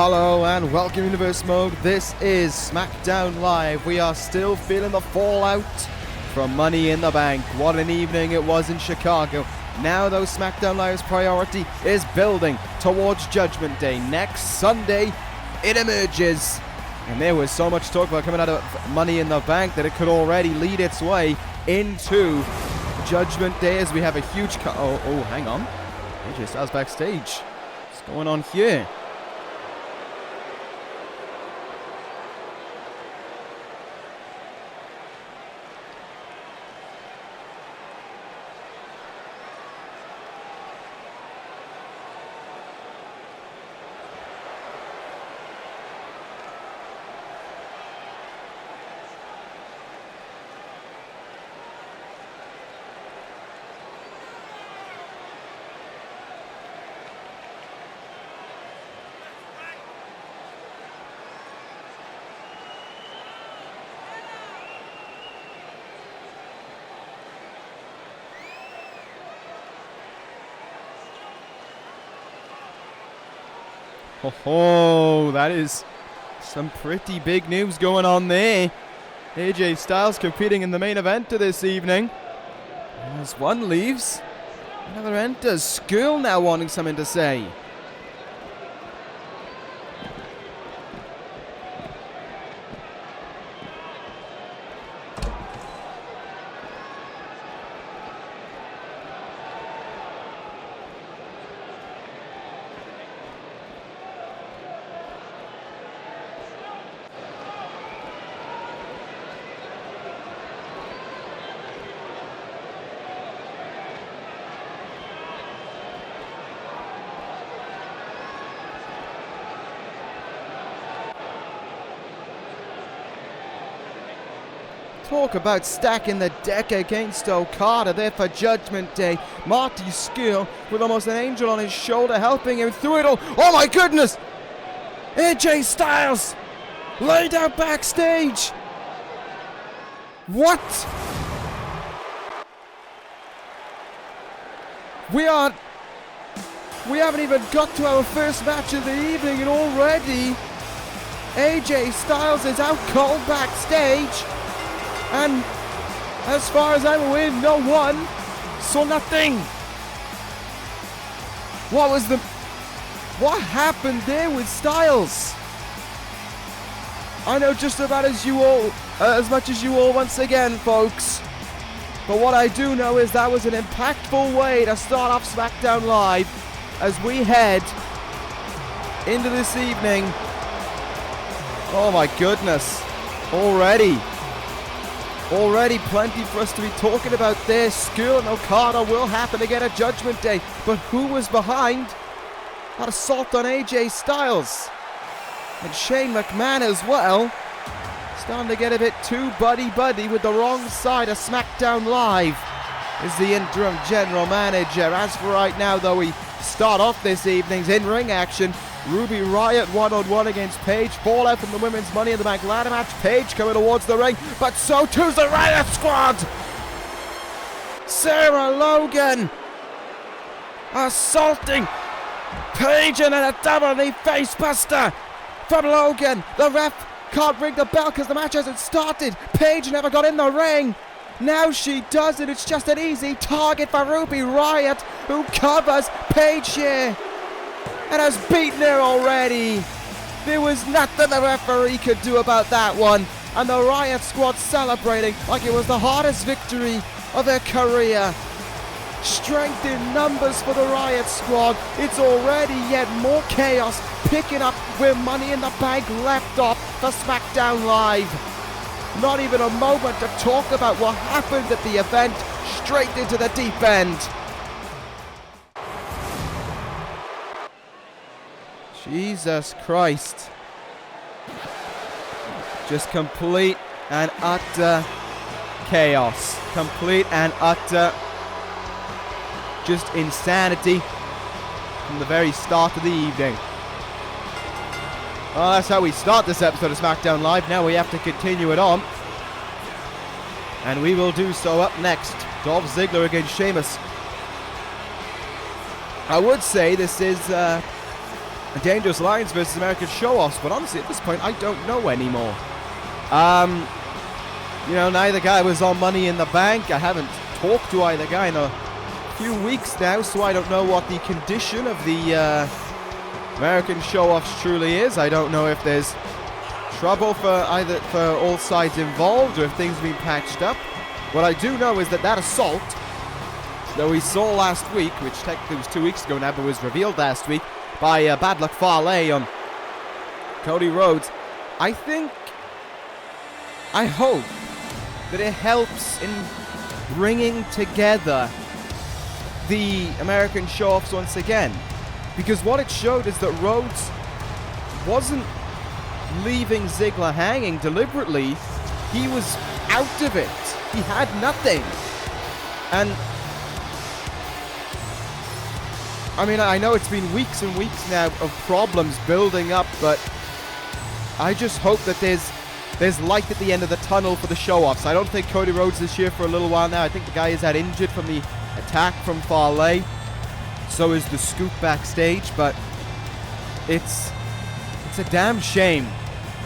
Hello and welcome Universe Mode. This is Smackdown Live. We are still feeling the fallout from Money in the Bank. What an evening it was in Chicago. Now though, Smackdown Live's priority is building towards Judgment Day. Next Sunday it emerges. And there was so much talk about coming out of Money in the Bank that it could already lead its way into Judgment Day as we have a huge hang on. AJ Styles backstage. What's going on here? Oh, that is some pretty big news going on there. AJ Styles competing in the main event of this evening. As one leaves, another enters. Skrull now wanting something to say. Talk about stacking the deck against Okada there for Judgment Day. Marty Skrull with almost an angel on his shoulder helping him through it all. Oh my goodness! AJ Styles laid out backstage. What? We haven't even got to our first match of the evening and already AJ Styles is out cold backstage. And as far as I'm aware, no one saw nothing. What happened there with Styles? I know just about as much as you all once again, folks. But what I do know is that was an impactful way to start off SmackDown Live as we head into this evening. Oh my goodness. Already plenty for us to be talking about there. Skrull and Okada will happen again at Judgment Day. But who was behind that assault on AJ Styles? And Shane McMahon as well. Starting to get a bit too buddy-buddy with the wrong side of SmackDown Live. Is the interim general manager. As for right now, though, we start off this evening's in-ring action. Ruby Riott one-on-one against Paige. Fallout from the women's Money in the Bank ladder match. Paige coming towards the ring, but so too's the Riott squad. Sarah Logan assaulting Paige and a double knee facebuster from Logan. The ref can't ring the bell because the match hasn't started. Paige never got in the ring. Now she does it. It's just an easy target for Ruby Riott, who covers Paige here and has beaten her already. There was nothing the referee could do about that one. And the Riott squad celebrating like it was the hardest victory of their career. Strength in numbers for the Riott squad. It's already yet more chaos, picking up where Money in the Bank left off for SmackDown Live. Not even a moment to talk about what happened at the event. Straight into the deep end. Jesus Christ. Just complete and utter chaos. Complete and utter just insanity from the very start of the evening. Well, that's how we start this episode of SmackDown Live. Now we have to continue it on. And we will do so up next. Dolph Ziggler against Sheamus. I would say this is Dangerous Alliance versus American Show-Offs, but honestly, at this point, I don't know anymore. You know, neither guy was on Money in the Bank. I haven't talked to either guy in a few weeks now, so I don't know what the condition of the American Show-Offs truly is. I don't know if there's trouble for all sides involved or if things have been patched up. What I do know is that assault that we saw last week, which technically was 2 weeks ago now, but was revealed last week by Bad Luck Fale on Cody Rhodes, I hope that it helps in bringing together the American Show-Offs once again. Because what it showed is that Rhodes wasn't leaving Ziggler hanging deliberately. He was out of it. He had nothing. And I mean, I know it's been weeks and weeks now of problems building up, but I just hope that there's light at the end of the tunnel for the Show-Offs. I don't think Cody Rhodes is here for a little while now. I think the guy is injured from the attack from Fale. So is the Scoop backstage, but it's a damn shame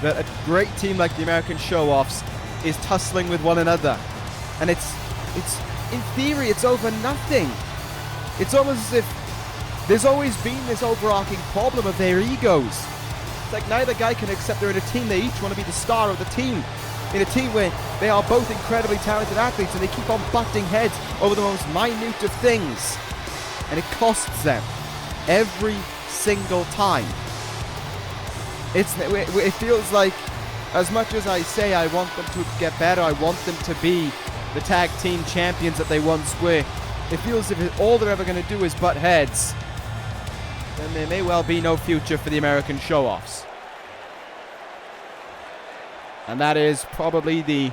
that a great team like the American Show-Offs is tussling with one another. And it's in theory, it's over nothing. It's almost as if there's always been this overarching problem of their egos. It's like neither guy can accept they're in a team. They each want to be the star of the team. In a team where they are both incredibly talented athletes and they keep on butting heads over the most minute of things. And it costs them every single time. It feels like, as much as I say I want them to get better, I want them to be the tag team champions that they once were, it feels as if all they're ever going to do is butt heads. Then there may well be no future for the American Show-Offs. And that is probably the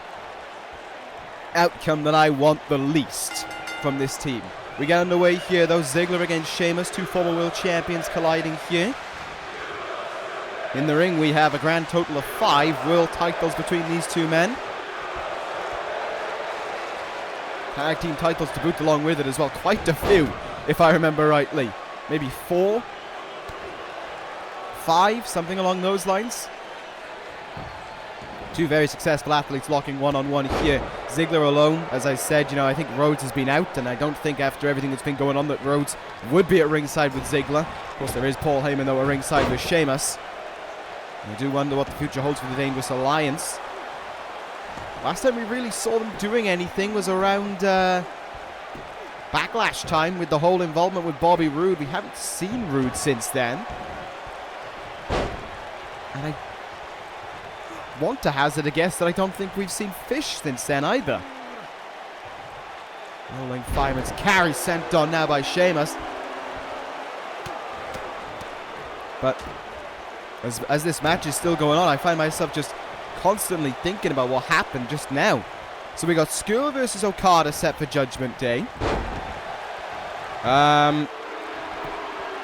outcome that I want the least from this team. We get underway here, though. Ziggler against Sheamus, two former world champions colliding here. In the ring, we have a grand total of 5 world titles between these two men. Tag team titles to boot along with it as well. Quite a few, if I remember rightly. Maybe 4, 5, something along those lines. Two very successful athletes locking one-on-one here. Ziggler alone, as I said, you know, I think Rhodes has been out, and I don't think after everything that's been going on that Rhodes would be at ringside with Ziggler. Of course, there is Paul Heyman, though, at ringside with Sheamus. I do wonder what the future holds for the Dangerous Alliance. Last time we really saw them doing anything was around Backlash time with the whole involvement with Bobby Roode. We haven't seen Roode since then. And I want to hazard a guess that I don't think we've seen Fish since then either. Rolling fireman's carry sent on now by Sheamus. But as this match is still going on, I find myself just constantly thinking about what happened just now. So we got Skull versus Okada set for Judgment Day.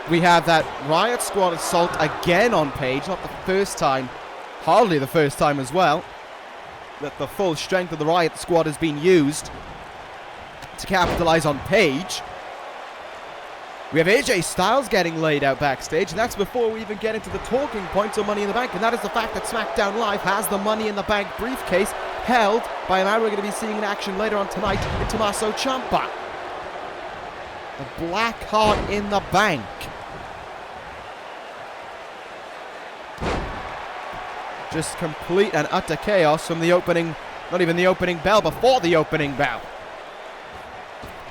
We have that Riott Squad assault again on Paige. Not the first time, hardly the first time as well, that the full strength of the Riott Squad has been used to capitalize on Paige. We have AJ Styles getting laid out backstage, and that's before we even get into the talking points of Money in the Bank, and that is the fact that Smackdown Live has the Money in the Bank briefcase held by a man we're going to be seeing in action later on tonight in Tommaso Ciampa. The Black Heart in the Bank. Just complete and utter chaos from the opening, not even the opening bell, before the opening bell.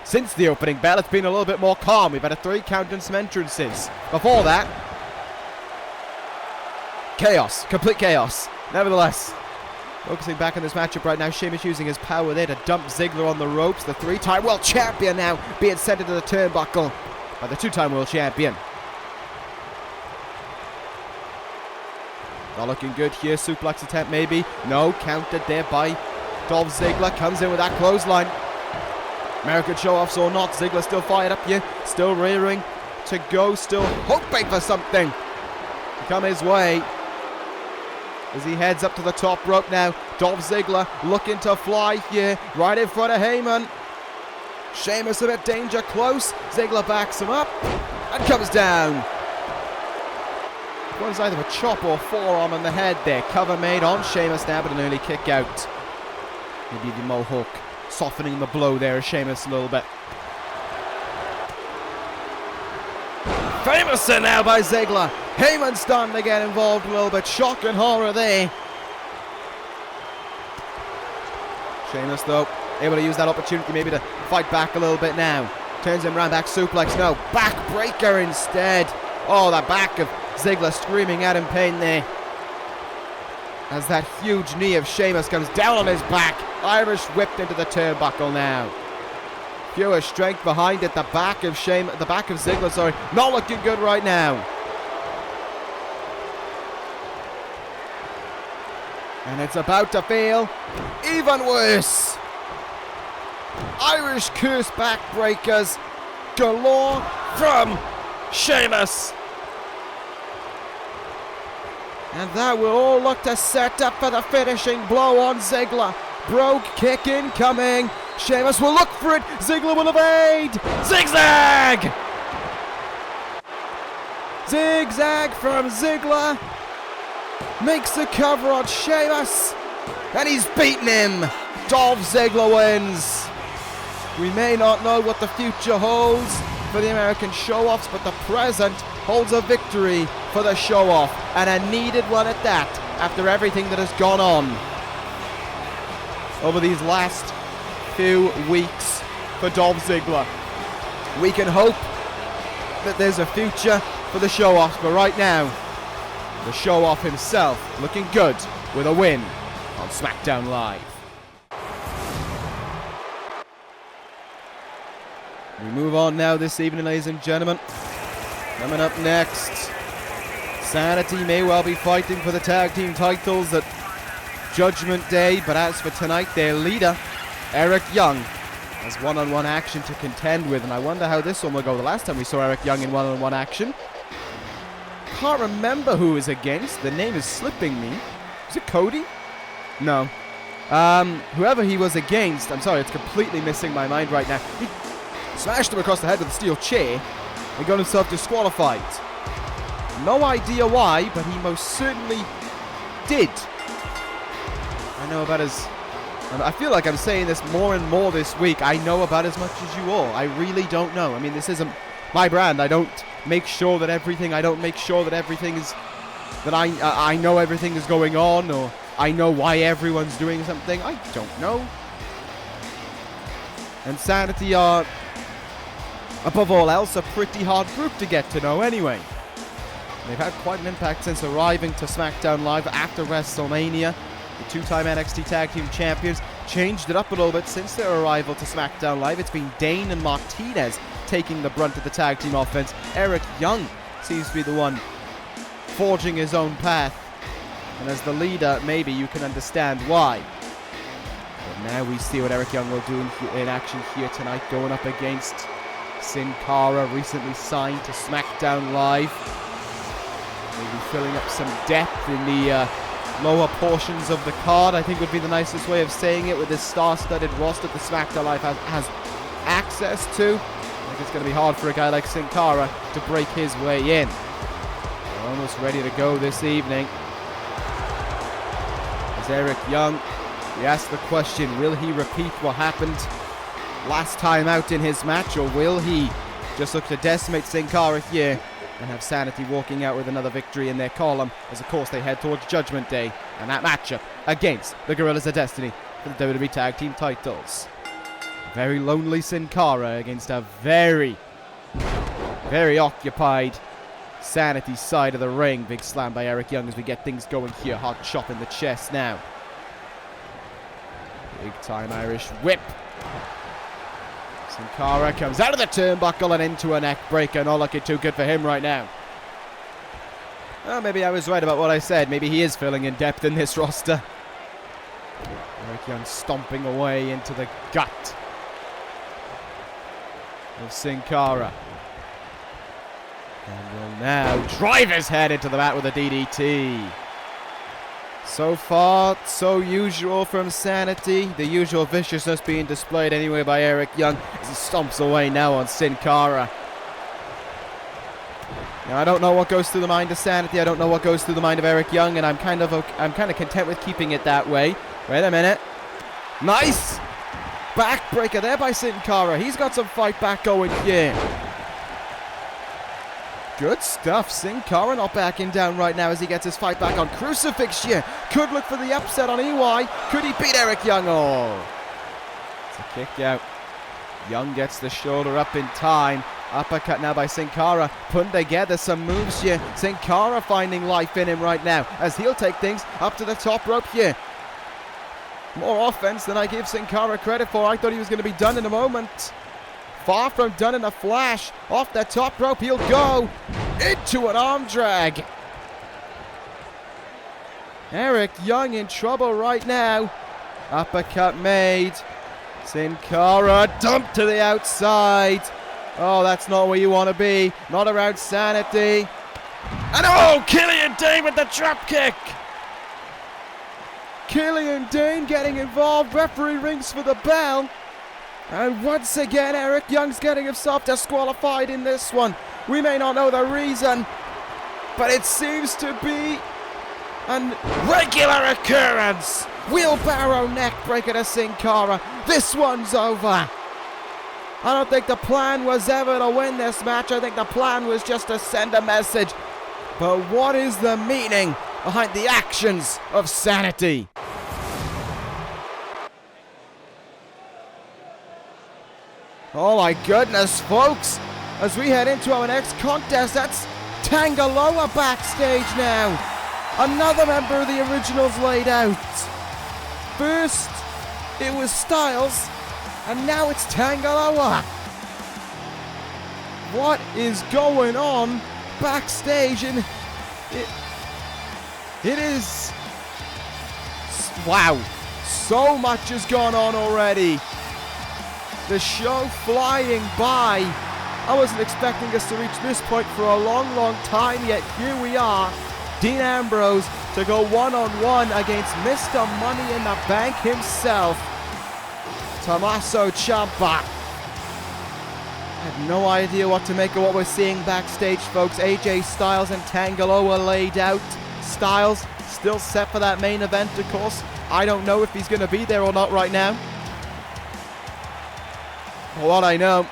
Since the opening bell, it's been a little bit more calm. We've had a 3 count and some entrances. Before that, chaos, complete chaos. Nevertheless, focusing back on this matchup right now, Sheamus using his power there to dump Ziggler on the ropes. The 3-time world champion now being sent into the turnbuckle by the 2-time world champion. Not looking good here. Suplex attempt maybe. No, countered there by Dolph Ziggler. Comes in with that clothesline. American Show-Offs or not, Ziggler still fired up here, still rearing to go, still hoping for something to come his way as he heads up to the top rope now. Dolph Ziggler looking to fly here, right in front of Heyman. Sheamus a bit danger close, Ziggler backs him up and comes down. was either a chop or forearm on the head there. Cover made on Sheamus now, but an early kick out. Maybe the Mohawk softening the blow there of Sheamus a little bit. Famous now by Ziggler. Heyman starting to get involved a little bit. Shock and horror there. Sheamus, though, able to use that opportunity maybe to fight back a little bit now. Turns him round, back suplex. No, backbreaker instead. Oh, the back of Ziggler screaming out in pain there. As that huge knee of Sheamus comes down on his back. Irish whipped into the turnbuckle now. Pure strength behind it. The back of Ziggler, sorry, not looking good right now. And it's about to feel even worse. Irish curse backbreakers galore from Sheamus. And that will all look to set up for the finishing blow on Ziggler. Brogue kick incoming. Sheamus will look for it. Ziggler will evade. Zigzag! Zigzag from Ziggler. Makes the cover on Sheamus. And he's beaten him. Dolph Ziggler wins. We may not know what the future holds for the American show-offs, but the present holds a victory for the show-off. And a needed one at that, after everything that has gone on over these last few weeks for Dolph Ziggler. We can hope that there's a future for the show-offs, but right now, the show-off himself looking good with a win on Smackdown Live. We move on now this evening, ladies and gentlemen. Coming up next, SAnitY may well be fighting for the tag team titles at Judgment Day, but as for tonight, their leader, Eric Young, has one-on-one action to contend with, and I wonder how this one will go. The last time we saw Eric Young in one-on-one action, can't remember who was against. The name is slipping me. Was it Cody? No. Whoever he was against, I'm sorry, it's completely missing my mind right now. He smashed him across the head with a steel chair and got himself disqualified. No idea why, but he most certainly did. I know about as... I feel like I'm saying this more and more this week. I know about as much as you all. I really don't know. I mean, this isn't my brand. I don't make sure that everything... I don't make sure that everything is... that I know everything is going on, or I know why everyone's doing something. I don't know. And SAnitY are, above all else, a pretty hard group to get to know anyway. They've had quite an impact since arriving to SmackDown Live after WrestleMania. The two-time NXT Tag Team Champions changed it up a little bit since their arrival to SmackDown Live. It's been Dane and Martinez taking the brunt of the tag team offense. Eric Young seems to be the one forging his own path. And as the leader, maybe you can understand why. But now we see what Eric Young will do in action here tonight, going up against Cara, recently signed to SmackDown Live. Maybe filling up some depth in the lower portions of the card, I think would be the nicest way of saying it, with this star-studded roster that SmackDown Live has access to. I think it's going to be hard for a guy like Cara to break his way in. They're almost ready to go this evening. As Eric Young, we asked the question, will he repeat what happened last time out in his match, or will he just look to decimate Cara here and have SAnitY walking out with another victory in their column, as of course they head towards Judgment Day and that matchup against the Gorillas of Destiny for the WWE Tag Team titles. Very lonely Cara against a very, very occupied SAnitY side of the ring. Big slam by Eric Young as we get things going here. Hard chop in the chest now. Big time Irish whip. Cara comes out of the turnbuckle and into a neck breaker. Not looking too good for him right now. Well, maybe I was right about what I said. Maybe he is filling in depth in this roster. Eric Young stomping away into the gut of Cara. And will now drive his head into the mat with a DDT. So far, so usual from SAnitY. The usual viciousness being displayed anyway by Eric Young as he stomps away now on Cara. Now, I don't know what goes through the mind of SAnitY. I don't know what goes through the mind of Eric Young, and I'm kind of content with keeping it that way. Wait a minute. Nice backbreaker there by Sin Cara. He's got some fight back going here. Good stuff. Sin Cara not backing down right now as he gets his fight back on Crucifix here. Could look for the upset on EY. Could he beat Eric Young? Oh, it's a kick out. Young gets the shoulder up in time. Uppercut now by Sin Cara. Putting together some moves here. Sin Cara finding life in him right now as he'll take things up to the top rope here. More offense than I give Sin Cara credit for. I thought he was going to be done in a moment. Far from done in a flash. Off the top rope he'll go into an arm drag. Eric Young in trouble right now. Uppercut made. Sin Cara dumped to the outside. Oh, that's not where you want to be. Not around SAnitY. And oh, Killian Dane with the drop kick. Killian Dane getting involved. Referee rings for the bell. And once again, Eric Young's getting himself disqualified in this one. We may not know the reason, but it seems to be a regular occurrence. Wheelbarrow neck breaker to Sin Cara. This one's over. I don't think the plan was ever to win this match. I think the plan was just to send a message. But what is the meaning behind the actions of SAnitY? Oh my goodness, folks. As we head into our next contest, that's Tangaloa backstage now. Another member of the Originals laid out. First, it was Styles, and now it's Tangaloa. What is going on backstage? And it is... Wow. So much has gone on already. The show flying by. I wasn't expecting us to reach this point for a long, long time, yet here we are. Dean Ambrose to go one-on-one against Mr. Money in the Bank himself, Tommaso Ciampa. I have no idea what to make of what we're seeing backstage, folks. AJ Styles and Tangaloa laid out. Styles still set for that main event, of course. I don't know if he's going to be there or not right now. What I know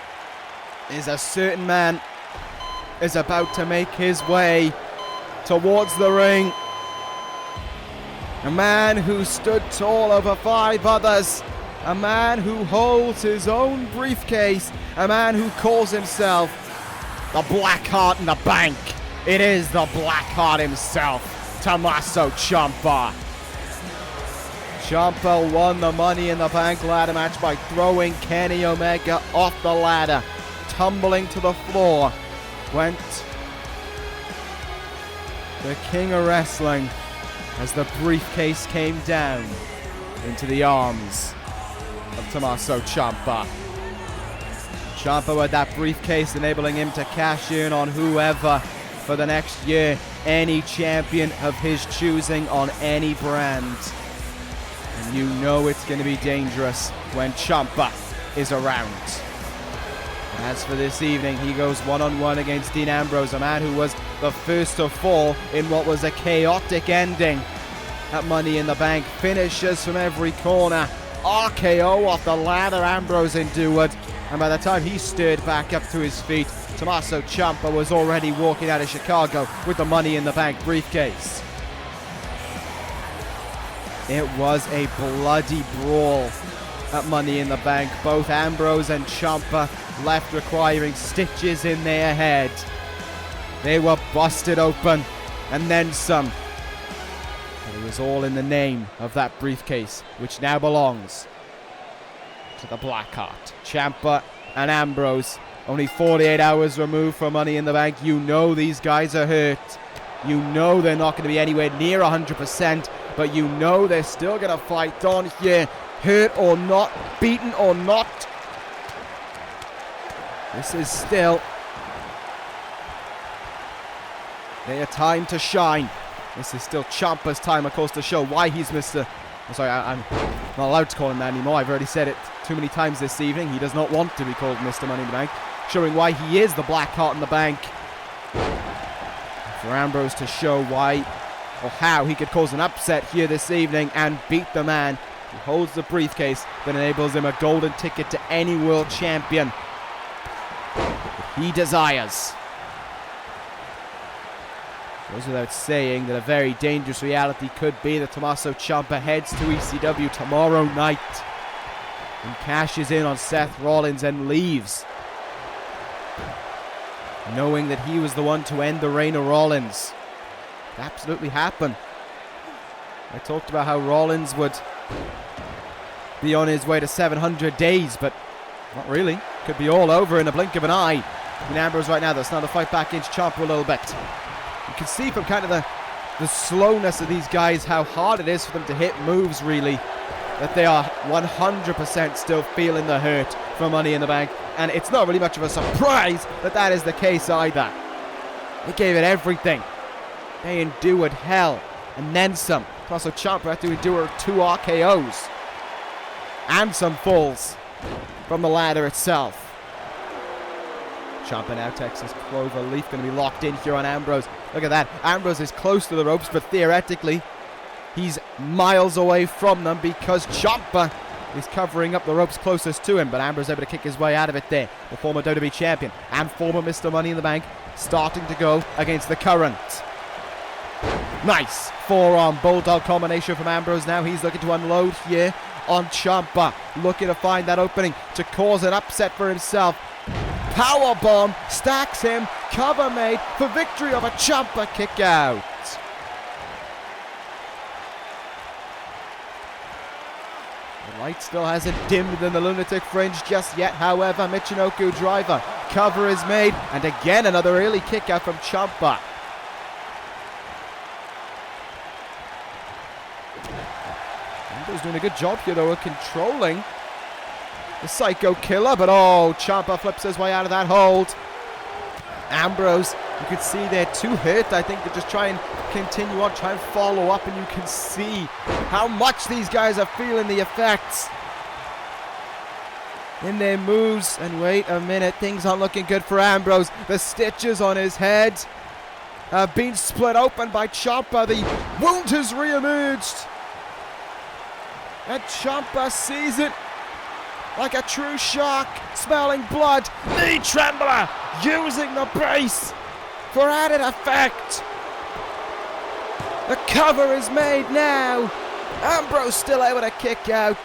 is a certain man is about to make his way towards the ring. A man who stood tall over 5 others. A man who holds his own briefcase. A man who calls himself the Black Heart in the Bank. It is the Black Heart himself, Tommaso Ciampa. Ciampa won the Money in the Bank ladder match by throwing Kenny Omega off the ladder. Tumbling to the floor went the King of Wrestling as the briefcase came down into the arms of Tommaso Ciampa. Ciampa with that briefcase enabling him to cash in on whoever for the next year. Any champion of his choosing on any brand. And you know it's going to be dangerous when Ciampa is around. As for this evening, he goes one-on-one against Dean Ambrose, a man who was the first to fall in what was a chaotic ending at Money in the Bank. Finishes from every corner. RKO off the ladder, Ambrose endured. And by the time he stirred back up to his feet, Tommaso Ciampa was already walking out of Chicago with the Money in the Bank briefcase. It was a bloody brawl at Money in the Bank. Both Ambrose and Ciampa left requiring stitches in their head. They were busted open and then some. But it was all in the name of that briefcase, which now belongs to the Blackheart. Ciampa and Ambrose, only 48 hours removed from Money in the Bank. You know these guys are hurt. You know they're not going to be anywhere near 100%, but you know they're still going to fight on here. Hurt or not, beaten or not. This is still their time to shine. This is still Ciampa's time, of course, to show why he's Mr. I'm not allowed to call him that anymore. I've already said it too many times this evening. He does not want to be called Mr. Money in the Bank. Showing why he is the Black Heart in the Bank. for Ambrose to show why or how he could cause an upset here this evening and beat the man who holds the briefcase that enables him a golden ticket to any world champion that he desires. Goes without saying that a very dangerous reality could be that Tommaso Ciampa heads to ECW tomorrow night and cashes in on Seth Rollins and leaves, knowing that he was the one to end the reign of Rollins. It absolutely happened. I talked about how Rollins would be on his way to 700 days, but not really. Could be all over in a blink of an eye. In Ambrose right now, that's now to fight back into Ciampa a little bit. You can see from kind of the slowness of these guys how hard it is for them to hit moves, really. That they are 100% still feeling the hurt from Money in the Bank. And it's not really much of a surprise that that is the case either. They gave it everything. They endured hell and then some. Tommaso Ciampa had to endure 2 RKOs and some falls from the ladder itself. Ciampa now Texas Clover Leaf going to be locked in here on Ambrose. Look at that. Ambrose is close to the ropes, but theoretically he's miles away from them because Ciampa is covering up the ropes closest to him. But Ambrose able to kick his way out of it there. The former WWE champion and former Mr. Money in the Bank starting to go against the current. Nice forearm bulldog combination from Ambrose. Now he's looking to unload here on Ciampa, looking to find that opening to cause an upset for himself. Powerbomb stacks him, cover made for victory of a Ciampa kick out. The light still hasn't dimmed in the lunatic fringe just yet, however. Michinoku driver, cover is made, and again another early kick out from Ciampa. Ambrose doing a good job here though of controlling the Psycho Killer, but oh, Ciampa flips his way out of that hold. Ambrose, you can see they're too hurt, I think, to just try and continue on, try and follow up, and you can see how much these guys are feeling the effects in their moves. And wait a minute, things aren't looking good for Ambrose. The stitches on his head have been split open by Ciampa. The wound has re-emerged, and Ciampa sees it like a true shark, smelling blood. Knee trembler, using the brace for added effect. The cover is made now. Ambrose still able to kick out,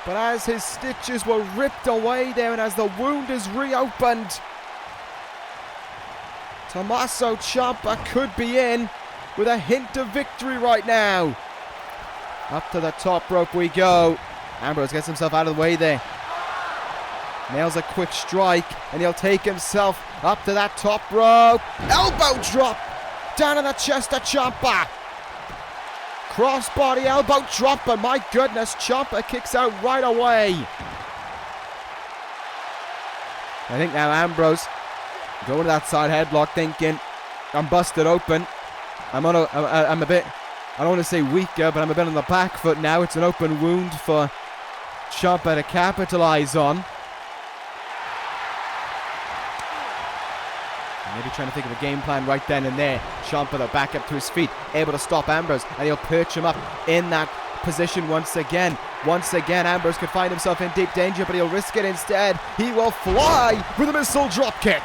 but as his stitches were ripped away there and as the wound is reopened, Tommaso Ciampa could be in with a hint of victory right now. Up to the top rope we go. Ambrose gets himself out of the way there. Nails a quick strike, and he'll take himself up to that top rope. Elbow drop down in the chest of Ciampa. Crossbody elbow drop, and my goodness, Ciampa kicks out right away. I think now Ambrose going to that side headlock, thinking, I'm busted open. I'm a bit, I don't want to say weaker, but I'm a bit on the back foot now. It's an open wound for Ciampa to capitalize on. Maybe trying to think of a game plan right then and there. Ciampa though back up to his feet, able to stop Ambrose, and he'll perch him up in that position once again. Once again, Ambrose could find himself in deep danger, but he'll risk it instead. He will fly with a missile drop kick.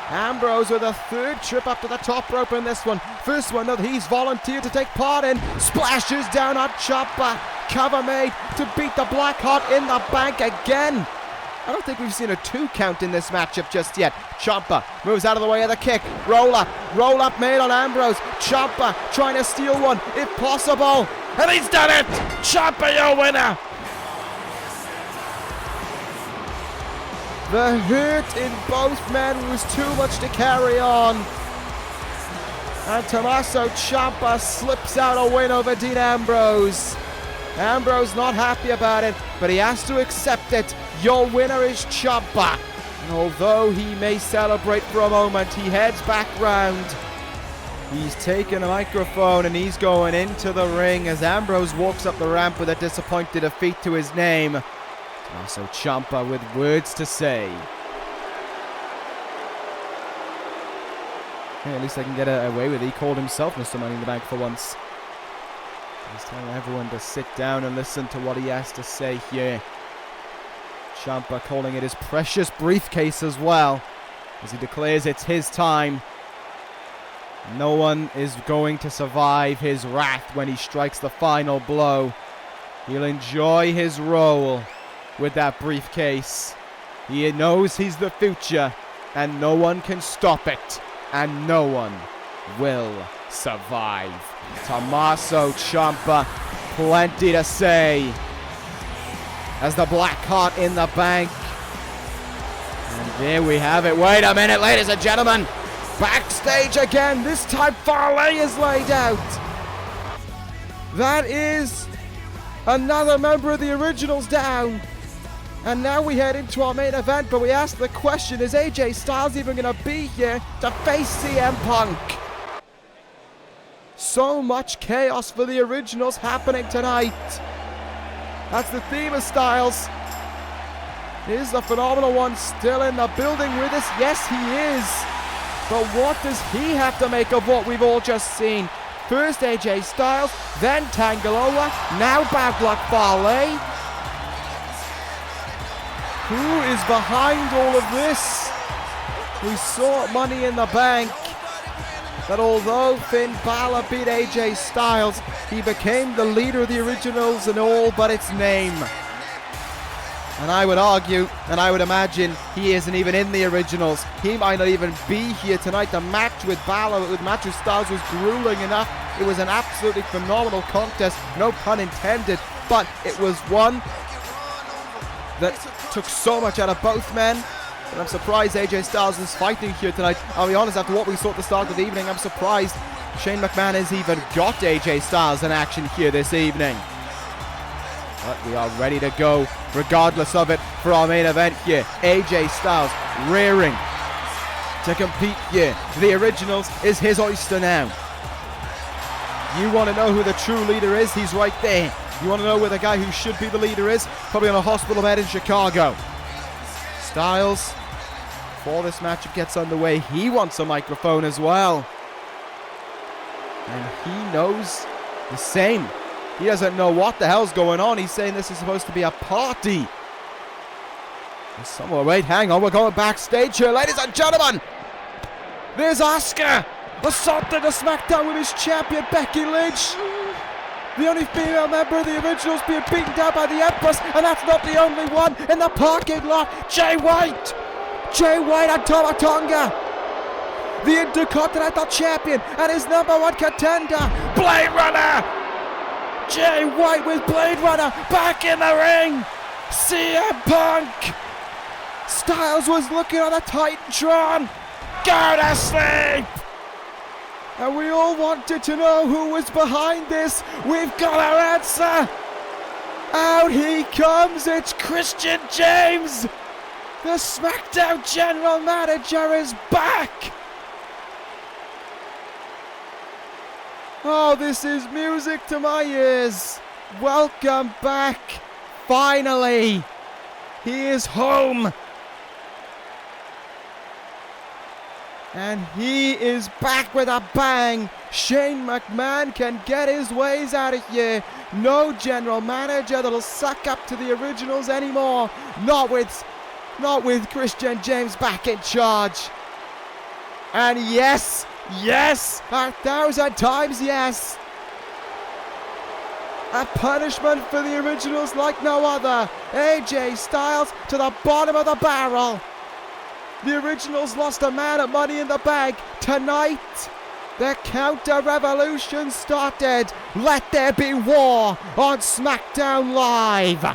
Ambrose with a third trip up to the top rope in this one. First one that he's volunteered to take part in. Splashes down on Ciampa. Cover made to beat the Blackheart in the Bank again. I don't think we've seen a 2 count in this matchup just yet. Ciampa moves out of the way of the kick. Roll up made on Ambrose. Ciampa trying to steal one if possible. And he's done it! Ciampa, your winner! The hurt in both men was too much to carry on. And Tommaso Ciampa slips out a win over Dean Ambrose. Ambrose not happy about it, but he has to accept it. Your winner is Ciampa. And although he may celebrate for a moment, he heads back round. He's taken a microphone and he's going into the ring as Ambrose walks up the ramp with a disappointed defeat to his name. Tommaso Ciampa with words to say. Hey, at least I can get away with it. He called himself Mr. Money in the Bank for once. He's telling everyone to sit down and listen to what he has to say here. Ciampa calling it his precious briefcase as well, as he declares it's his time. No one is going to survive his wrath when he strikes the final blow. He'll enjoy his role with that briefcase. He knows he's the future, and no one can stop it, and no one will survive. Tommaso Ciampa, plenty to say, as the black card in the bank. And there we have it. Wait a minute, ladies and gentlemen. Backstage again. This time Farley is laid out. That is another member of the Originals down. And now we head into our main event, but we ask the question, is AJ Styles even going to be here to face CM Punk? So much chaos for the Originals happening tonight. That's the theme of Styles. Is the Phenomenal One still in the building with us? Yes, he is. But what does he have to make of what we've all just seen? First AJ Styles, then Tangaloa, now Bad Luck Fale. Who is behind all of this? We saw at Money in the Bank that although Finn Balor beat AJ Styles, he became the leader of the Originals in all but its name. And I would argue, and I would imagine, he isn't even in the Originals. He might not even be here tonight. The match with Balor, the match with Styles was grueling enough. It was an absolutely phenomenal contest, no pun intended, but it was one that took so much out of both men. And I'm surprised AJ Styles is fighting here tonight. I'll be honest, after what we saw at the start of the evening, I'm surprised Shane McMahon has even got AJ Styles in action here this evening. But we are ready to go, regardless of it, for our main event here. AJ Styles rearing to compete here. The Originals is his oyster now. You want to know who the true leader is? He's right there. You want to know where the guy who should be the leader is? Probably on a hospital bed in Chicago. Styles, before this matchup gets underway, he wants a microphone as well. And he knows the same. He doesn't know what the hell's going on. He's saying this is supposed to be a party. Somewhere, wait, hang on, we're going backstage here, ladies and gentlemen. There's Asuka, assaulted the Smackdown with his champion Becky Lynch. The only female member of the Originals being beaten down by the Empress, and that's not the only one in the parking lot. Jay White and Tama Tonga, the Intercontinental Champion and his #1 contender, Blade Runner. Jay White with Blade Runner back in the ring. CM Punk. Styles was looking on the Titantron. Go to sleep. And we all wanted to know who was behind this. We've got our answer. Out he comes. It's Christian James. The SmackDown General Manager is back. Oh, this is music to my ears. Welcome back. Finally. He is home. And he is back with a bang. Shane McMahon can get his ways out of here. No general manager that'll suck up to the Originals anymore. Not with Christian James back in charge. And yes, 1,000 times yes. A punishment for the Originals like no other. AJ Styles to the bottom of the barrel. The Originals lost a man at Money in the Bank. Tonight, the counter-revolution started. Let there be war on SmackDown Live.